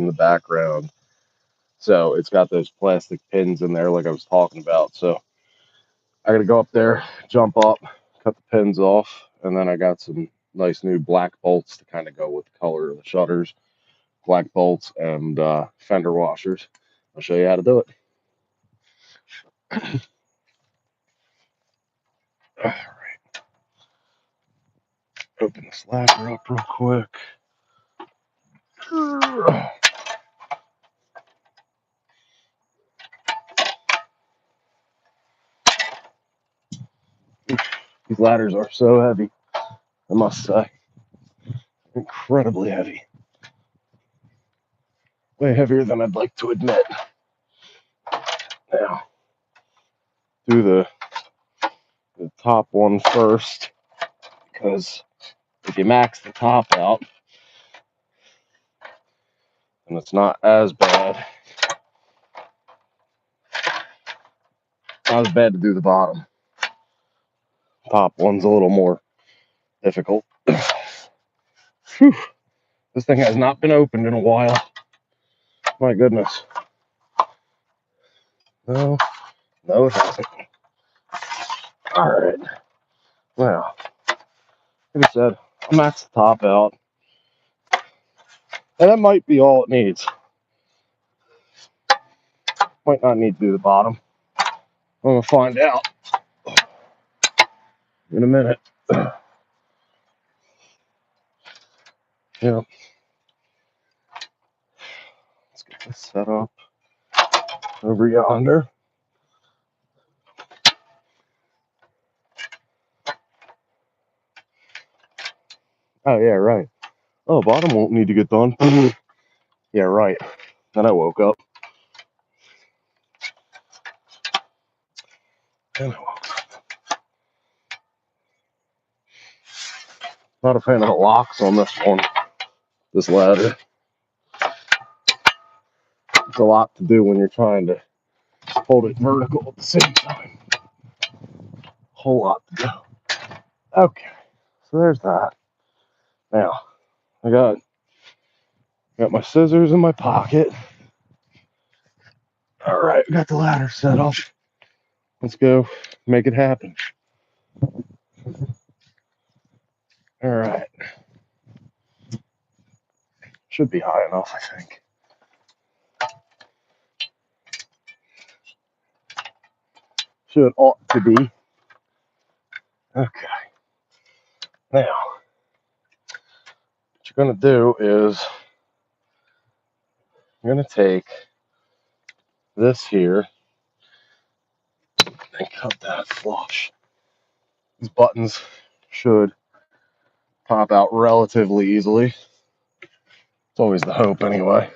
in the background. So it's got those plastic pins in there like I was talking about. So I gotta go up there, jump up, cut the pins off, and then I got some nice new black bolts to kind of go with the color of the shutters, black bolts and fender washers. I'll show you how to do it. All right, open this ladder up real quick. These ladders are so heavy, I must say. Incredibly heavy. Way heavier than I'd like to admit. Now, do the top one first, because if you max the top out, then it's not as bad. Not as bad to do the bottom. Top one's a little more difficult. Whew. This thing has not been opened in a while. My goodness. No, it hasn't. Alright. Well, like I said, I'll max the top out. And that might be all it needs. Might not need to do the bottom. I'm going to find out in a minute. Yeah. Let's get this set up over yonder. Oh, yeah, right. Oh, bottom won't need to get done. Yeah, right. Then I woke up. Not a fan of the locks on this one, this ladder. It's a lot to do when you're trying to hold it vertical at the same time. Whole lot to do. Okay, so there's that. Now, I got my scissors in my pocket. All right, got the ladder set up. Let's go make it happen. All right. Should be high enough, I think. Should ought to be. Okay. Now, what you're going to do is you're going to take this here and cut that flush. These buttons should pop out relatively easily. It's always the hope anyway.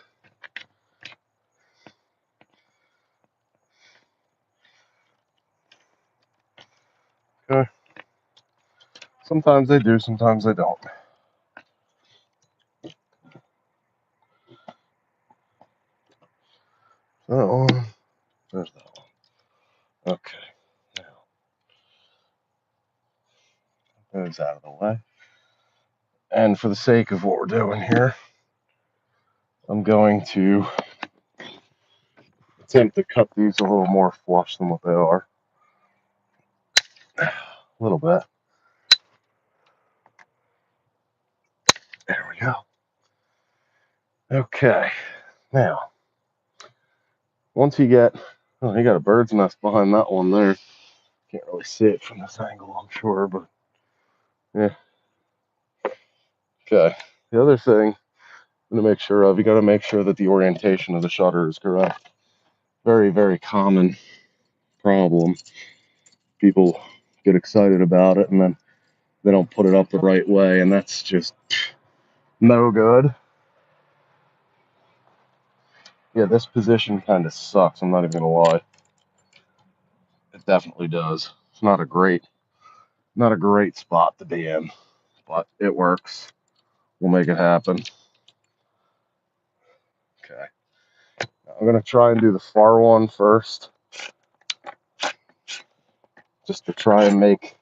Okay. Sometimes they do, sometimes they don't. That one. There's that one. Okay. Now, those out of the way. And for the sake of what we're doing here, I'm going to attempt to cut these a little more flush than what they are. A little bit. There we go. Okay. Now, once you get, oh, you got a bird's nest behind that one there. Can't really see it from this angle, I'm sure, but yeah. Okay. The other thing I'm going to make sure of, you got to make sure that the orientation of the shutter is correct. Very, very common problem. People get excited about it and then they don't put it up the right way, and that's just no good. Yeah, this position kind of sucks. I'm not even gonna lie. It definitely does. It's not a great spot to be in, but it works. We'll make it happen. Okay. Now I'm gonna try and do the far one first, just to try and make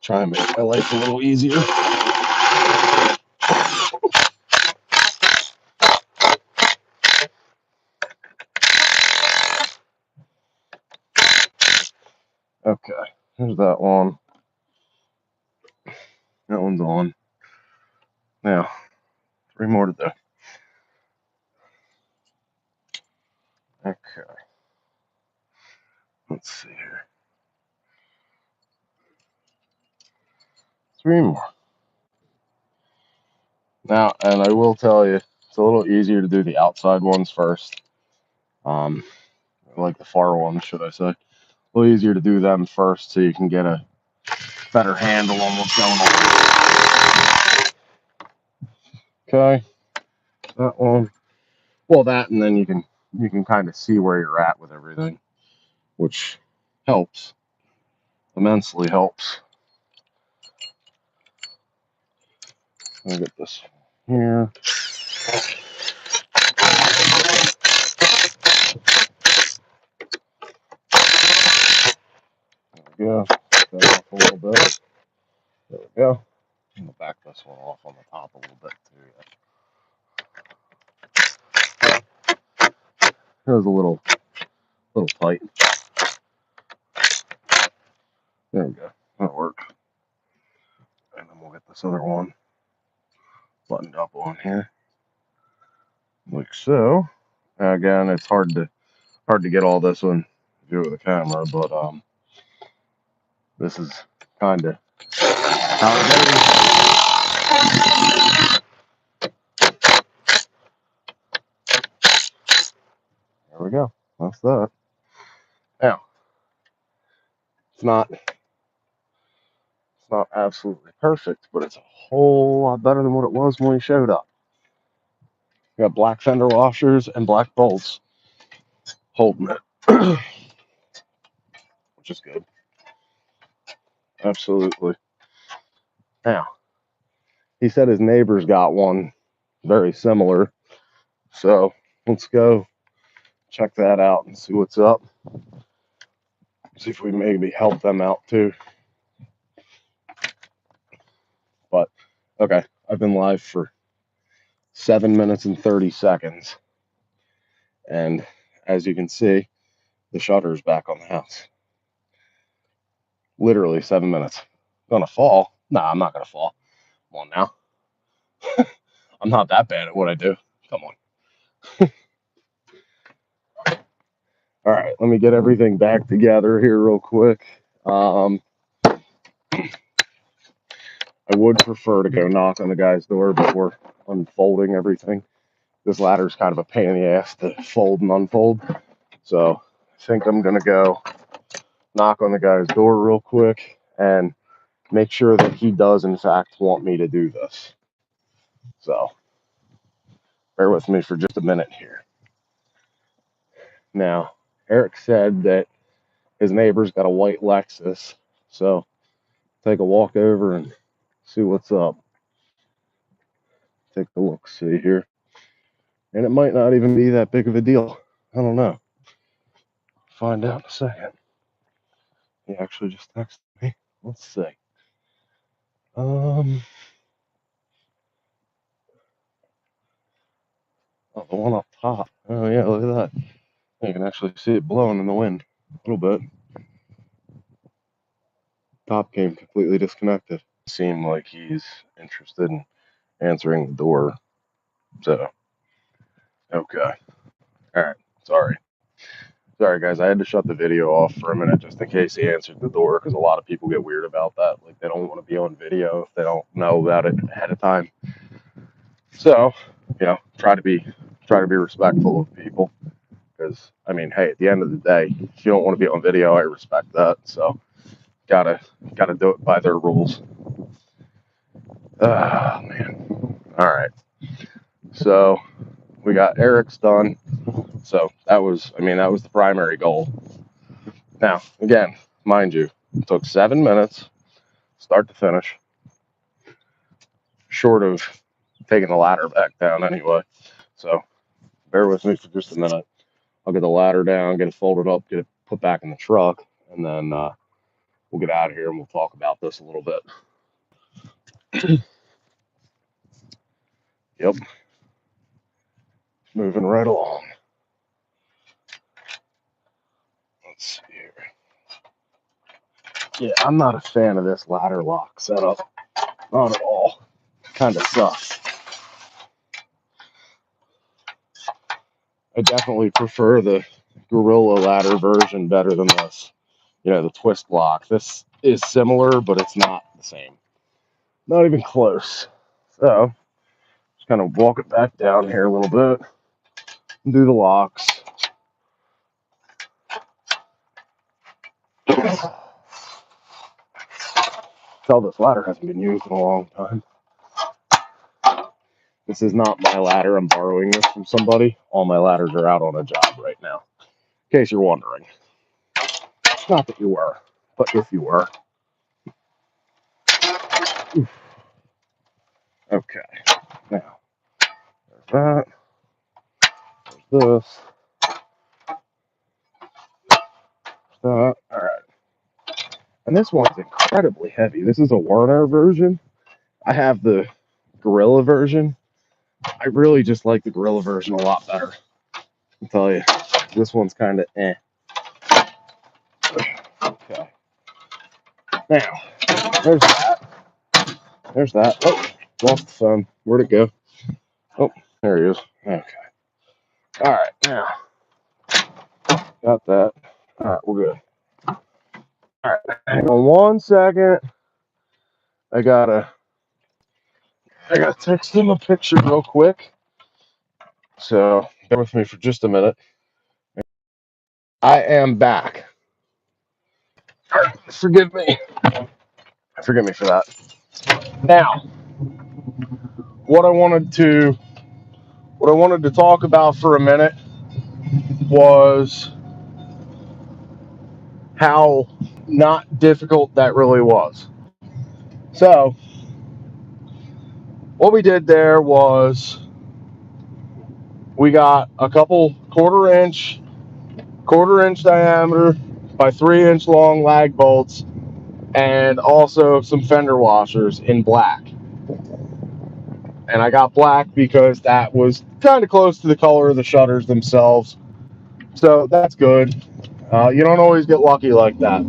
my life a little easier. Okay, here's that one. That one's on. Now, 3 more to do. Okay, let's see here. 3 more. Now, and I will tell you, it's a little easier to do the outside ones first. Like the far ones, should I say. A little easier to do them first so you can get a better handle on what's going on. Okay, that one. Well, that, and then you can kind of see where you're at with everything, which helps, immensely helps. Let me get this here. There we go. That off a little bit. There we go. I'm gonna back this one off on the top a little bit too. It was a little tight. There we go. That'll work. And then we'll get this other one buttoned up on here, like so. Again, it's hard to get all this one view of the camera, but this is kind of how it goes. There we go. That's that. Now, it's not absolutely perfect, but it's a whole lot better than what it was when we showed up. We got black fender washers and black bolts holding it, which is good. Absolutely. Now, he said his neighbor's got one very similar, so let's go check that out and see what's up. See if we maybe help them out too. But okay, I've been live for 7 minutes and 30 seconds, and as you can see, the shutter's back on the house. Literally 7 minutes. Gonna fall? Nah, I'm not gonna fall. Come on now. I'm not that bad at what I do. Come on. All right, let me get everything back together here real quick. I would prefer to go knock on the guy's door before unfolding everything. This ladder is kind of a pain in the ass to fold and unfold. So I think I'm going to go knock on the guy's door real quick and make sure that he does, in fact, want me to do this. So bear with me for just a minute here. Now, Eric said that his neighbor's got a white Lexus. So take a walk over and see what's up. Take a look, see here. And it might not even be that big of a deal. I don't know. Find out in a second. He actually just texted me. Let's see. Oh, the one up top. Oh yeah, look at that. You can actually see it blowing in the wind a little bit. Top came completely disconnected. Seemed like he's interested in answering the door. So, okay. All right. Sorry, guys. I had to shut the video off for a minute just in case he answered the door because a lot of people get weird about that. Like they don't want to be on video if they don't know about it ahead of time. So, try to be respectful of people because I mean, hey, at the end of the day, if you don't want to be on video, I respect that. So, gotta do it by their rules. Oh man. All right. So we got Eric's done. So that was the primary goal. Now, again, mind you, it took 7 minutes, start to finish, short of taking the ladder back down anyway. So bear with me for just a minute. I'll get the ladder down, get it folded up, get it put back in the truck, and then we'll get out of here and we'll talk about this a little bit. Yep. Moving right along. Let's see here. Yeah, I'm not a fan of this ladder lock setup. Not at all. Kind of sucks. I definitely prefer the Gorilla ladder version better than this. You know, the twist lock. This is similar, but it's not the same. Not even close. So, just kind of walk it back down here a little bit and do the locks. Tell this ladder hasn't been used in a long time. This is not my ladder. I'm borrowing this from somebody. All my ladders are out on a job right now. In case you're wondering. Not that you were, but if you were. Oof. Okay. Now, there's that. There's this. There's that. All right. And this one's incredibly heavy. This is a Werner version. I have the Gorilla version. I really just like the Gorilla version a lot better. I'll tell you. This one's kind of eh. Okay. Now, there's that. There's that. Oh, lost the phone. Where'd it go? Oh, there he is. Okay. All right. Now, got that. All right, we're good. All right. Hang on 1 second. I gotta text him a picture real quick. So bear with me for just a minute. I am back. All right, forgive me. Forgive me for that. Now, what I wanted to talk about for a minute was how not difficult that really was. So, what we did there was we got a couple quarter inch diameter by 3-inch long lag bolts, and also some fender washers in black. And I got black because that was kind of close to the color of the shutters themselves. So that's good. You don't always get lucky like that.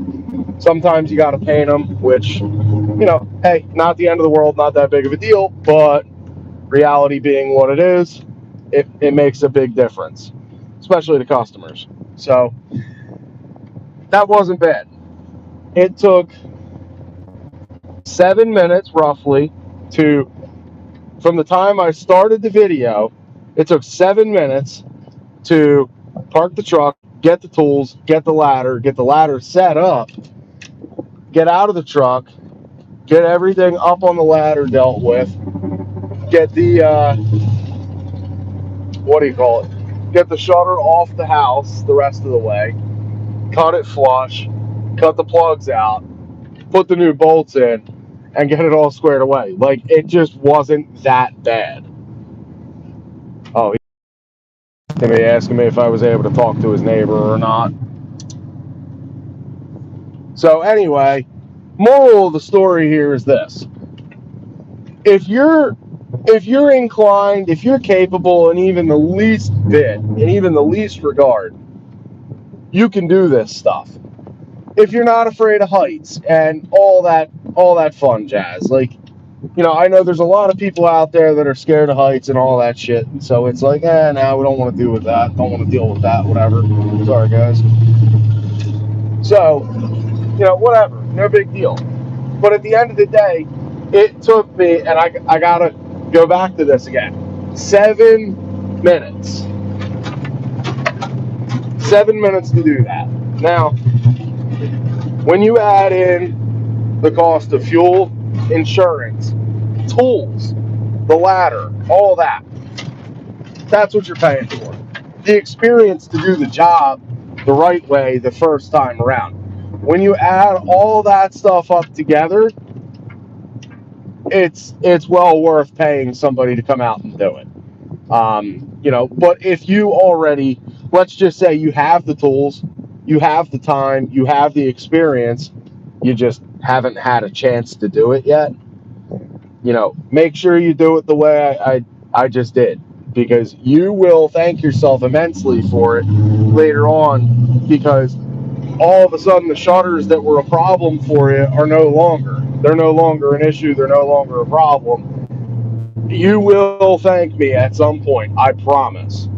Sometimes you got to paint them, which, you know, hey, not the end of the world, not that big of a deal, but reality being what it is, it makes a big difference, especially to customers. So that wasn't bad. It took 7 minutes roughly from the time I started the video, it took 7 minutes to park the truck, get the tools, get the ladder set up, get out of the truck, get everything up on the ladder dealt with, get the, get the shutter off the house the rest of the way, cut it flush, cut the plugs out, put the new bolts in, and get it all squared away. Like, it just wasn't that bad. Oh, he's asking me if I was able to talk to his neighbor or not. So anyway, moral of the story here is this. If you're inclined, if you're capable in even the least bit, in even the least regard, you can do this stuff. If you're not afraid of heights and all that fun jazz. Like, you know, I know there's a lot of people out there that are scared of heights and all that shit. And so it's like, no, we don't want to deal with that. Don't want to deal with that, whatever. Sorry, guys. So, you know, whatever. No big deal. But at the end of the day, it took me, and I got to go back to this again, 7 minutes. 7 minutes to do that. Now, when you add in the cost of fuel, insurance, tools, the ladder, all that, that's what you're paying for. The experience to do the job the right way the first time around. When you add all that stuff up together, it's well worth paying somebody to come out and do it. You know, but if you already, let's just say you have the tools, you have the time, you have the experience, you just haven't had a chance to do it yet, you know, make sure you do it the way I just did, because you will thank yourself immensely for it later on, because all of a sudden the shutters that were a problem for you are no longer. They're no longer an issue. They're no longer a problem. You will thank me at some point. I promise.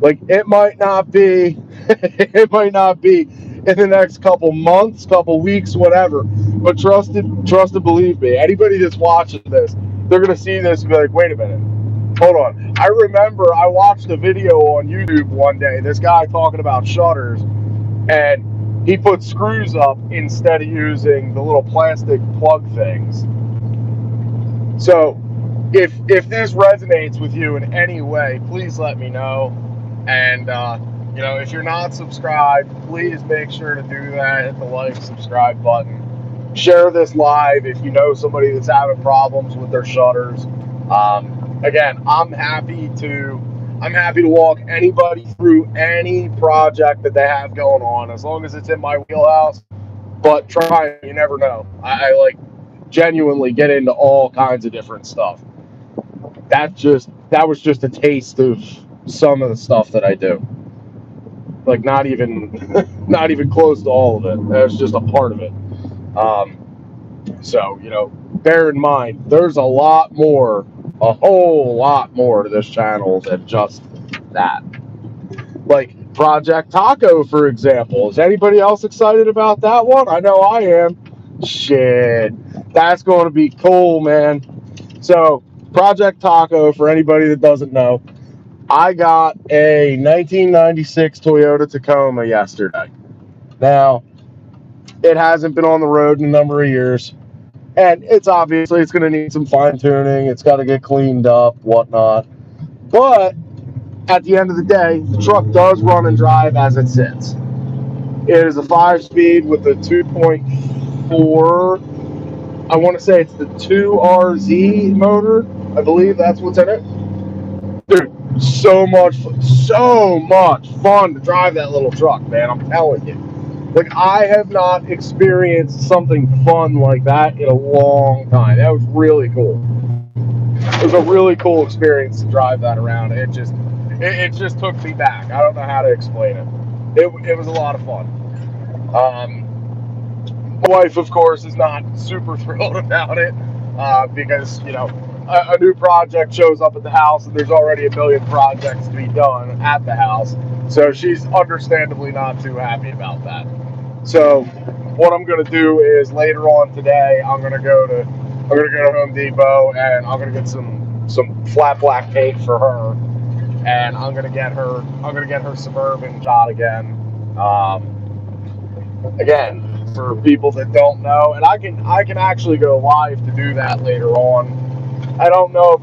Like, it might not be, it might not be in the next couple months, couple weeks, whatever. But trust and believe me. Anybody that's watching this, they're gonna see this and be like, wait a minute, hold on. I remember I watched a video on YouTube one day. This guy talking about shutters, and he put screws up instead of using the little plastic plug things. So, if this resonates with you in any way, please let me know. And you know, if you're not subscribed, please make sure to do that. Hit the like, subscribe button. Share this live if you know somebody that's having problems with their shutters. Again, I'm happy to walk anybody through any project that they have going on, as long as it's in my wheelhouse. But try, you never know. I like genuinely get into all kinds of different stuff. That was just a taste of some of the stuff that I do. Like, not even not even close to all of it. That's just a part of it. So, you know, bear in mind, there's a lot more, a whole lot more to this channel than just that. Like Project Taco, for example. Is anybody else excited about that one? I know I am. Shit, that's going to be cool, man. So, Project Taco, for anybody that doesn't know, I got a 1996 Toyota Tacoma yesterday. Now, it hasn't been on the road in a number of years, and it's going to need some fine tuning. It's got to get cleaned up, whatnot. But at the end of the day, the truck does run and drive as it sits. It is a 5-speed with a 2.4. I want to say it's the 2RZ motor. I believe that's what's in it. Dude, so much fun to drive that little truck, man. I'm telling you. Like, I have not experienced something fun like that in a long time. That was really cool. It was a really cool experience to drive that around. It just took me back. I don't know how to explain it. It was a lot of fun. My wife, of course, is not super thrilled about it because, you know, a new project shows up at the house and there's already a million projects to be done at the house. So she's understandably not too happy about that. So what I'm going to do is later on today, I'm going to go to Home Depot and I'm going to get some flat black paint for her, and I'm going to get her Suburban shot again. Again, for people that don't know, and I can actually go live to do that later on. I don't know if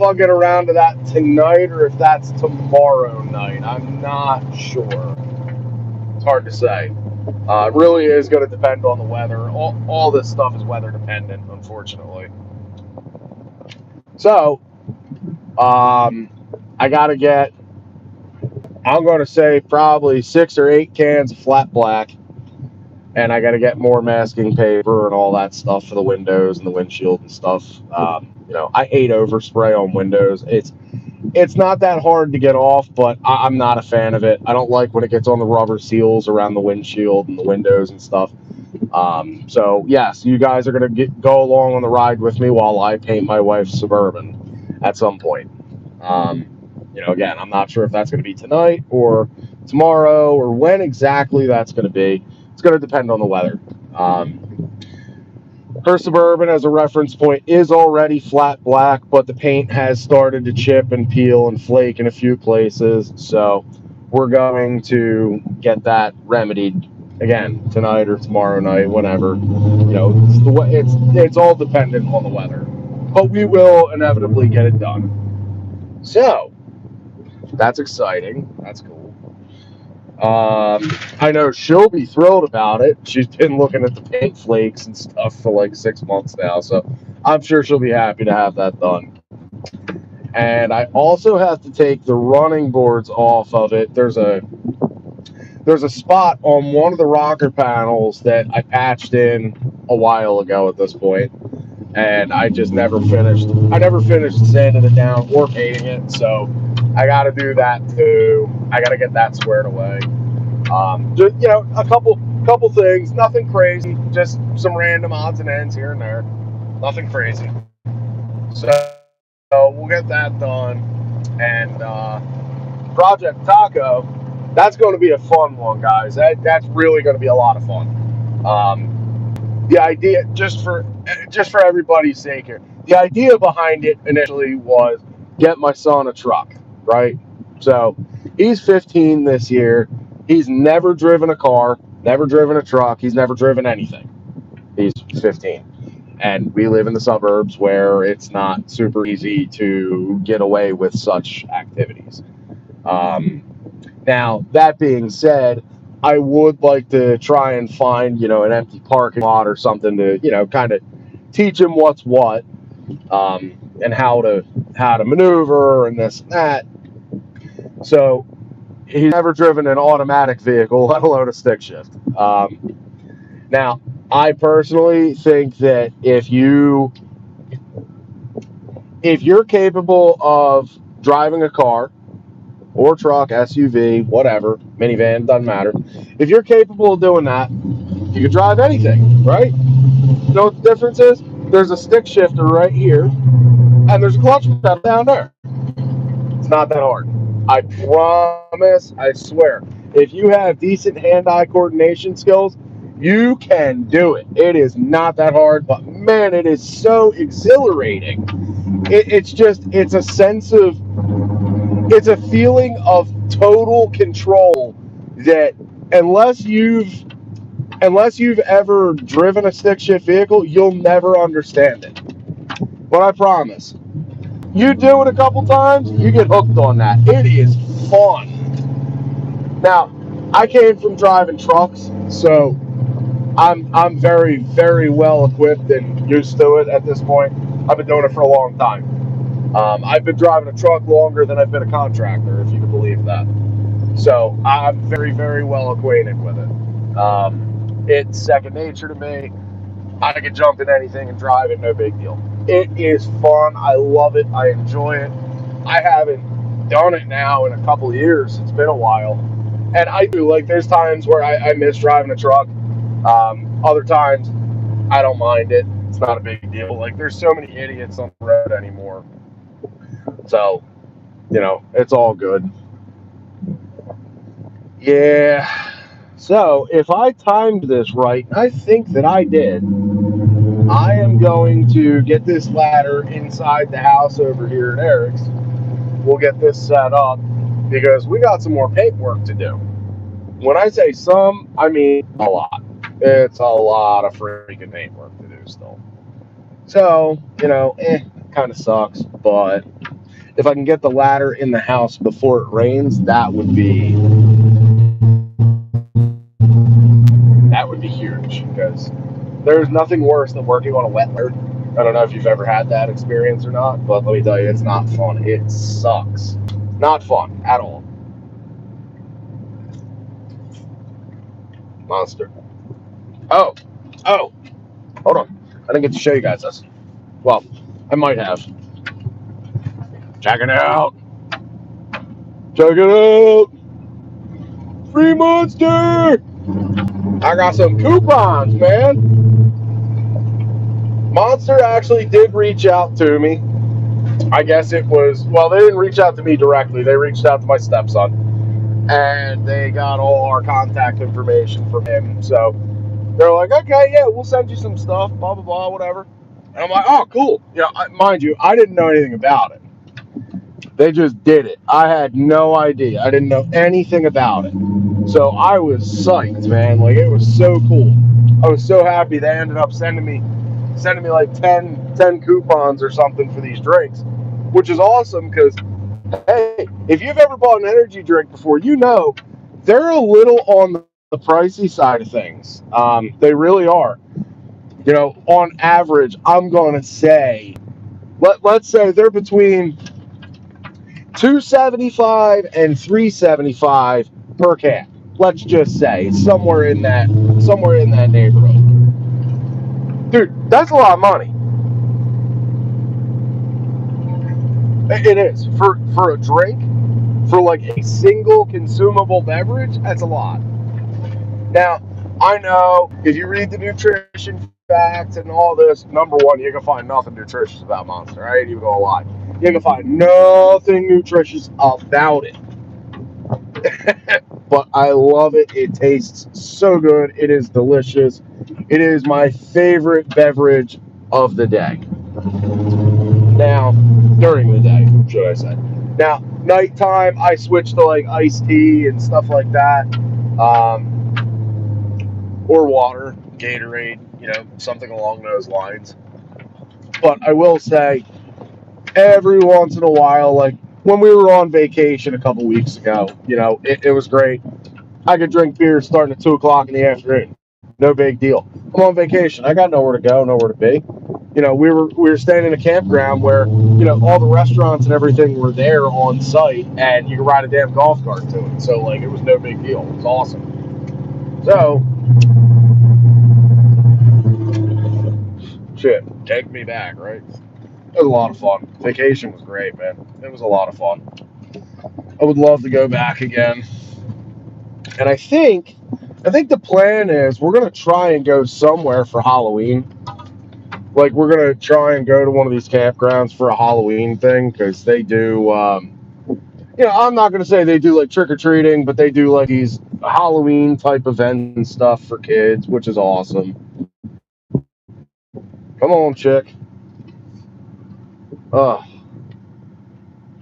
I'll get around to that tonight or if that's tomorrow night. I'm not sure. It's hard to say. It really is going to depend on the weather. All this stuff is weather dependent, unfortunately. So, I got to get, I'm going to say probably 6 or 8 cans of flat black, and I got to get more masking paper and all that stuff for the windows and the windshield and stuff. You know, I hate overspray on windows. It's not that hard to get off, but I'm not a fan of it. I don't like when it gets on the rubber seals around the windshield and the windows and stuff. So yes, you guys are going to go along on the ride with me while I paint my wife's Suburban at some point. You know, again, I'm not sure if that's going to be tonight or tomorrow or when exactly that's going to be. It's going to depend on the weather. Her Suburban, as a reference point, is already flat black, but the paint has started to chip and peel and flake in a few places. So we're going to get that remedied again tonight or tomorrow night, whenever. You know, it's all dependent on the weather, but we will inevitably get it done. So that's exciting. That's cool. I know she'll be thrilled about it. She's been looking at the paint flakes and stuff for like 6 months now, so I'm sure she'll be happy to have that done. And I also have to take the running boards off of it. There's a spot on one of the rocker panels that I patched in a while ago at this point. and I just never finished. I never finished sanding it down or painting it, so I got to do that too. I got to get that squared away. Just, a couple things, nothing crazy, just some random odds and ends here and there, nothing crazy. So we'll get that done, and Project Taco, that's going to be a fun one, guys. That's really going to be a lot of fun. The idea, just for everybody's sake here, the idea behind it initially was get my son a truck, right? So he's 15 this year. He's never driven a car, never driven a truck. He's never driven anything. He's 15. And we live in the suburbs where it's not super easy to get away with such activities. Now, that being said, I would like to try and find, an empty parking lot or something to, kind of teach him what's what, and how to maneuver and this and that. So he's never driven an automatic vehicle, let alone a stick shift. Now, I personally think that if you're capable of driving a car or truck, SUV, whatever, minivan, doesn't matter. If you're capable of doing that, you can drive anything, right? You know what the difference is? There's a stick shifter right here, and there's a clutch pedal down there. It's not that hard. I promise, I swear. If you have decent hand-eye coordination skills, you can do it. It is not that hard, but man, it is so exhilarating. It's a feeling of total control that unless you've ever driven a stick shift vehicle, you'll never understand it. But I promise, you do it a couple times, you get hooked on that. It is fun. Now, I came from driving trucks, so I'm very, very well equipped and used to it at this point. I've been doing it for a long time. I've been driving a truck longer than I've been a contractor, if you can believe that. So I'm very, very well acquainted with it. It's second nature to me. I can jump in anything and drive it, no big deal. It is fun. I love it. I enjoy it. I haven't done it now in a couple of years. It's been a while. And I do, like, there's times where I miss driving a truck. Other times, I don't mind it. It's not a big deal. Like, there's so many idiots on the road anymore. So, it's all good. Yeah. So, if I timed this right, I think that I did. I am going to get this ladder inside the house over here at Eric's. We'll get this set up because we got some more paintwork to do. When I say some, I mean a lot. It's a lot of freaking paintwork to do still. So, kind of sucks, but if I can get the ladder in the house before it rains, that would be huge, because there's nothing worse than working on a wet ladder. I don't know if you've ever had that experience or not, but let me tell you, it's not fun. It sucks. Not fun at all. Monster. Oh, hold on. I didn't get to show you guys this. Well, I might have. Check it out. Check it out. Free Monster. I got some coupons, man. Monster actually did reach out to me. I guess it was, well, they didn't reach out to me directly. They reached out to my stepson. And they got all our contact information from him. So they're like, okay, yeah, we'll send you some stuff, blah, blah, blah, whatever. And I'm like, oh, cool. Mind you, I didn't know anything about it. They just did it. I had no idea. I didn't know anything about it. So I was psyched, man. Like, it was so cool. I was so happy. They ended up sending me like 10 coupons or something for these drinks, which is awesome because, hey, if you've ever bought an energy drink before, they're a little on the pricey side of things. They really are. On average, I'm going to say, let's say they're between $2.75 and $3.75 per can. Let's just say somewhere in that neighborhood. Dude, that's a lot of money. It is for a drink, for like a single consumable beverage. That's a lot. Now, I know if you read the nutrition facts and all this, number one, you can find nothing nutritious about Monster. I ain't even gonna lie. You can find nothing nutritious about it. But I love it. It tastes so good. It is delicious. It is my favorite beverage of the day. Now, during the day, should I say. Now, nighttime, I switch to like iced tea and stuff like that. Or water, Gatorade, something along those lines. But I will say, every once in a while, like when we were on vacation a couple weeks ago, it was great. I could drink beer starting at 2 o'clock in the afternoon. No big deal. I'm on vacation. I got nowhere to go, nowhere to be. We were staying in a campground where all the restaurants and everything were there on site, and you could ride a damn golf cart to it. So like it was no big deal. It was awesome. So shit, take me back, right? It was a lot of fun. Vacation was great, man. It was a lot of fun. I would love to go back again. And I think the plan is we're gonna try and go somewhere for Halloween. Like we're gonna try and go to one of these campgrounds for a Halloween thing because they do. I'm not gonna say they do like trick or treating, but they do like these Halloween type events and stuff for kids, which is awesome. Come on, chick. Ugh.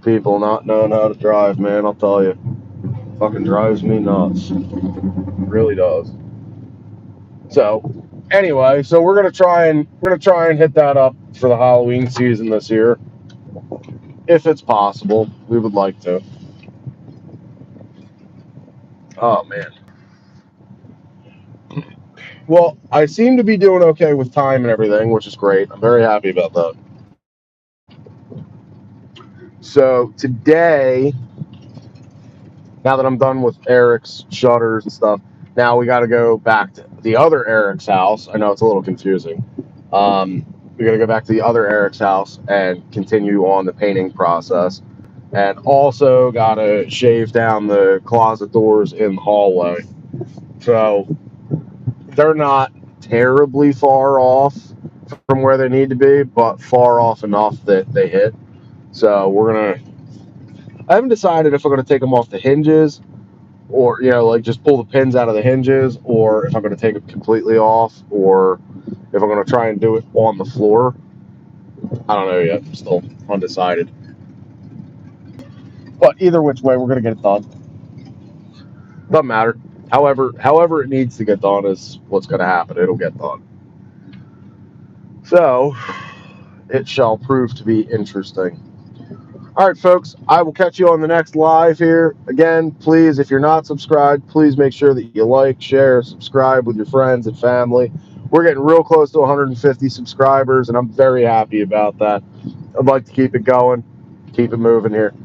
People not knowing how to drive, man. I'll tell you, fucking drives me nuts. It really does. So, anyway, so we're gonna try and hit that up for the Halloween season this year, if it's possible. We would like to. Oh man. Well, I seem to be doing okay with time and everything, which is great. I'm very happy about that. So today, now that I'm done with Eric's shutters and stuff, now we got to go back to the other Eric's house. I know it's a little confusing. We got to go back to the other Eric's house and continue on the painting process. And also got to shave down the closet doors in the hallway. So they're not terribly far off from where they need to be, but far off enough that they hit. So I haven't decided if I'm going to take them off the hinges or, like just pull the pins out of the hinges, or if I'm going to take it completely off, or if I'm going to try and do it on the floor. I don't know yet. I'm still undecided. But either which way, we're going to get it done. Doesn't matter. However it needs to get done is what's going to happen. It'll get done. So, it shall prove to be interesting. All right, folks, I will catch you on the next live here. Again, please, if you're not subscribed, please make sure that you like, share, subscribe with your friends and family. We're getting real close to 150 subscribers, and I'm very happy about that. I'd like to keep it going, keep it moving here.